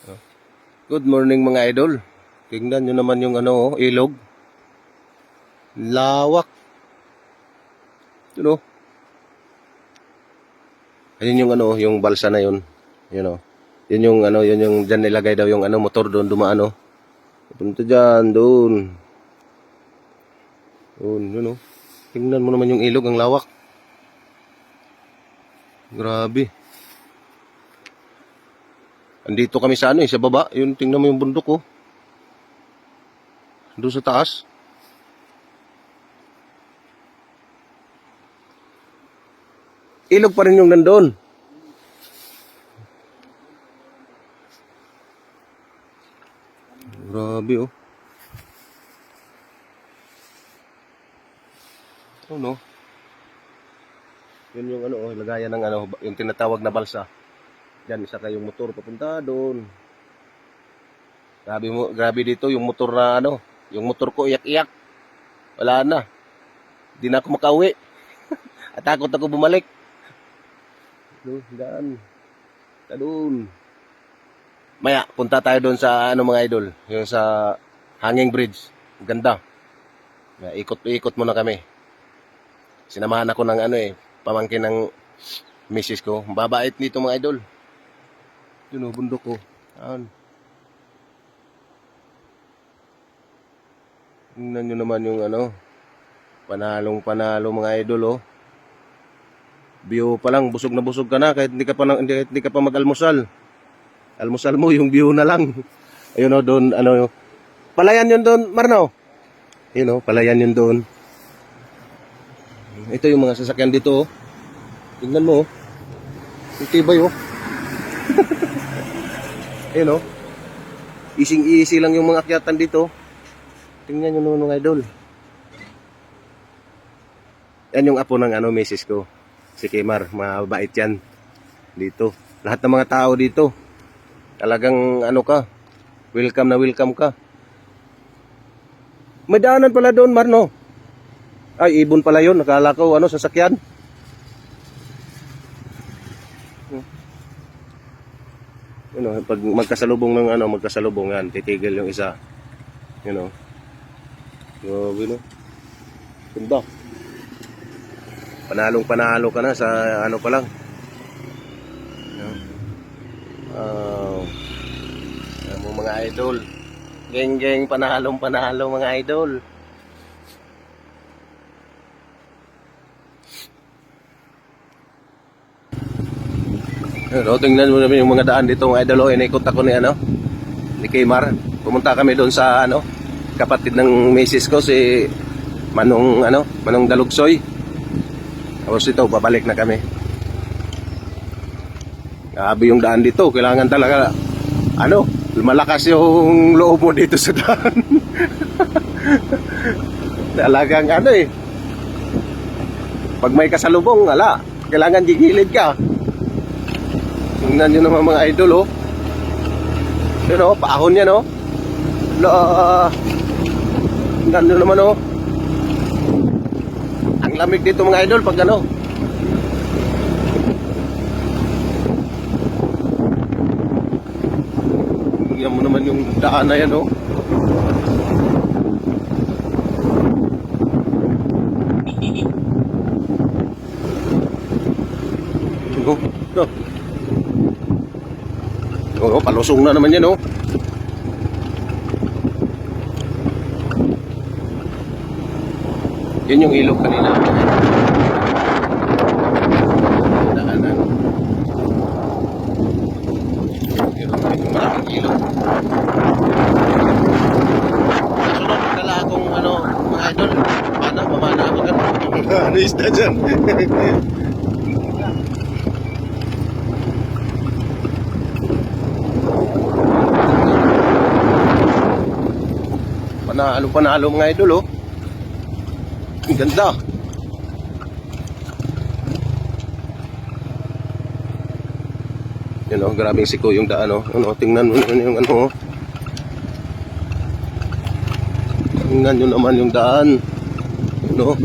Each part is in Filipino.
Good morning mga idol. Tingnan nyo naman yung ilog. Lawak. Yun o. Ayun yung yung balsa na yun. Yun o. Yun yung yun yung dyan nilagay daw yung motor doon dumaan o. Punta dyan, doon. Doon, yun o. Tingnan mo naman yung ilog, ang lawak. Grabe. Andito kami sa sa baba. Yun, tingnan mo yung bundok oh. Doon sa taas. Ilog pa rin yung nandoon. Grabe oh. Oh no. Yun yung lagayan ng yung tinatawag na balsa. Diyan isa kayong motor papunta doon. Grabe dito yung motor na yung motor ko iyak-iyak. Wala na. Di na ako makauwi. At takot ako bumalik. Doon, daan. Doon. Maya, punta tayo doon sa mga idol. Yung sa hanging bridge. Ganda. Ikot-ikot muna kami. Sinamahan ako ng pamangkin ng misis ko. Babait nito mga idol. Yun o, bundok ko. Ayan. Tingnan nyo naman yung panalong-panalo mga idol oh. View pa lang, busog na busog ka na kahit hindi ka pa mag-almusal. Almusal mo yung view na lang. Ayun oh, doon palayan yun doon, Marno. Ayun oh, palayan yun doon. Ito yung mga sasakyan dito oh. Tingnan mo oh. Yung tibay oh. Ayun oh. Easy lang yung mga akyatan dito. Tingnan nyo naman mga idol. Yan yung apo ng misis ko. Si Kimar, mabait yan. Dito. Lahat ng mga tao dito. Talagang ka. Welcome na welcome ka. May daanan pala doon, Marno. Ay, ibon pala yun. Nakala ko, sasakyan. Pag magkasalubong ng magkasalubong yan, titigil yung isa. Grabe no. Ganda. Panalong-panalo ka na sa pa lang. Mga idol. Geng-geng panalong-panalo mga idol. Tingnan mo naman yung mga daan dito mga idol. Inikot ako ni Kimar. Pumunta kami doon sa kapatid ng misis ko si Manong Dalugsoy. Tapos ito, babalik na kami. Grabe yung daan dito. Kailangan talaga malakas yung loob mo dito sa daan. Talagang pag may kasalubong, kailangan gigilid ka. Tingnan nyo naman mga idol oh. Yun oh, paahon yan oh. Tingnan nyo naman oh. Ang lamig dito mga idol pag tingnan mo naman yung daan na yan oh. Palusong na naman yan oh. Yun yung ilog kanina. Daanan. Yun yung malaking ilog. Sunod pala akong mga idol. Pamana ako ano isda dyan? Panalo mga idol oh. Ang ganda. Yan oh, grabing siko yung daan oh. Tingnan mo yung oh. Tingnan nyo naman yung daan. Doon.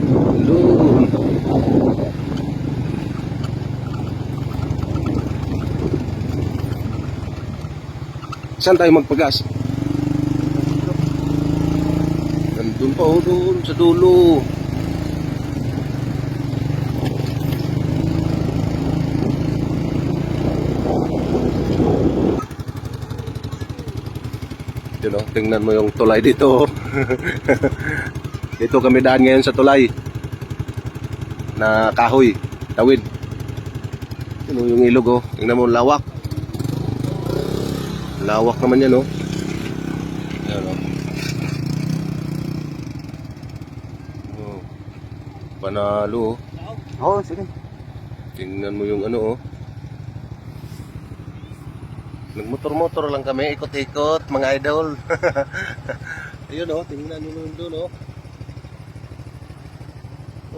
Saan tayo magpagas? Nandun pa oh, doon sa dulo. You know, tingnan mo yung tulay dito. Dito kami daan ngayon sa tulay na kahoy, tawid. You know, yung ilog oh, tingnan mo lawak. Lawak naman yan oh. Yan oh. Oh. Panalo oh. Oo, sige. Tingnan mo yung ano oh. Nagmotor-motor lang kami, ikot-ikot, mga idol. Ayun oh, tingnan nyo nun doon oh.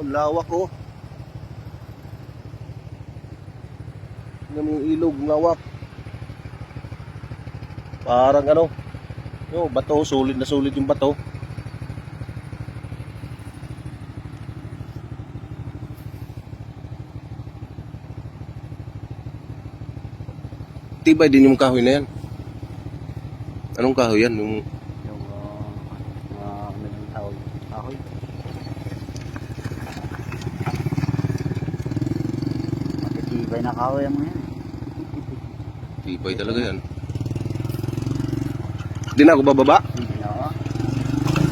Oh, lawak oh. Tingnan mo yung ilog, lawak. Parang ano, yung bato, sulit na sulit yung bato. Tibay din yung kahoy na yan. Anong kahoy yan? Yung Yung tawag. Ahoy. Matitibay na kahoy ang mga yan. tibay talaga yan. Di na ako bababa. Oo.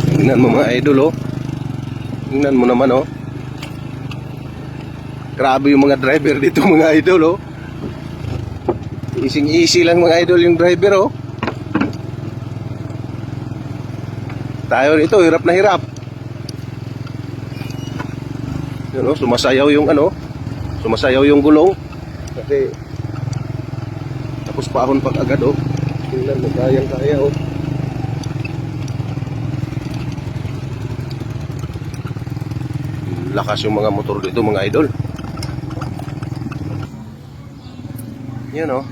Tingnan mo mga idol oh. Tingnan mo naman oh. Grabe yung mga driver dito mga idol oh. Easy lang mga idol yung driver oh. Tayo ito hirap na hirap. Yun oh, sumasayaw yung ano. Sumasayaw yung gulong. Kasi tapos paahon pag agad oh. Tingnan mo kayang kaya oh. Lakas yung mga motor dito mga idol. Yan oh.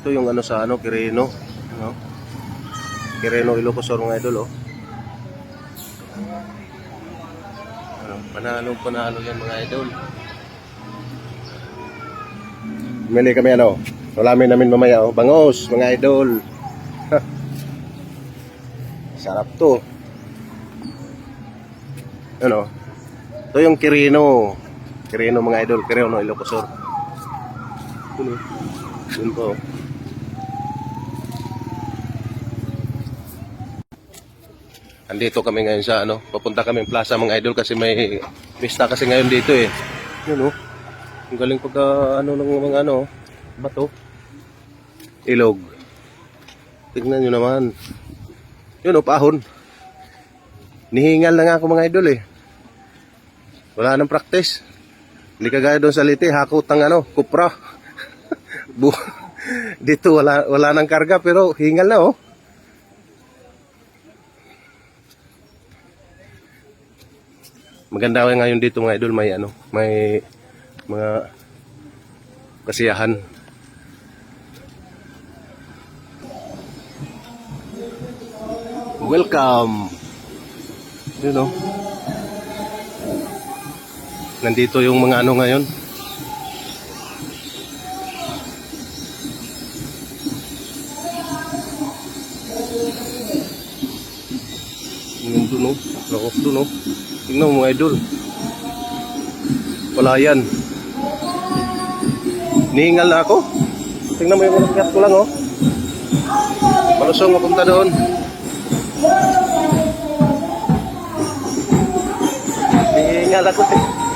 Ito yung ano sa ano, Quirino, no? Quirino Ilocos mga idol oh. Ano, panalo yan mga idol. Mili kami ano, ulamin namin mamaya oh, bangos mga idol. Sarap to. Ano? Ito yung Quirino. Quirino mga idol, Quirino Ilocos. Yun po. Andito kami ngayon sa ano, papunta kami plaza mga idol kasi may pista kasi ngayon dito eh. Yun oh. Ang galing pagka ano ng mga ano, bato. Ilog. Tignan nyo naman. Yun oh, paahon. Nihingal na nga ako mga idol eh. Wala nang practice. Hindi kagaya doon sa Liti, hakot ng ano, kupra. Dito wala nang karga pero hingal na oh. Maganda ngayon dito mga idol, may ano, may mga kasiyahan. Welcome. You know. Nandito yung mga ano ngayon. Yung doon oh, lakok doon oh. Tingnan mo mga idol. Wala yan. Nihingal na ako. Tingnan mo yung unakyat ko lang oh. Malusong mapunta doon. Nihingal ako eh.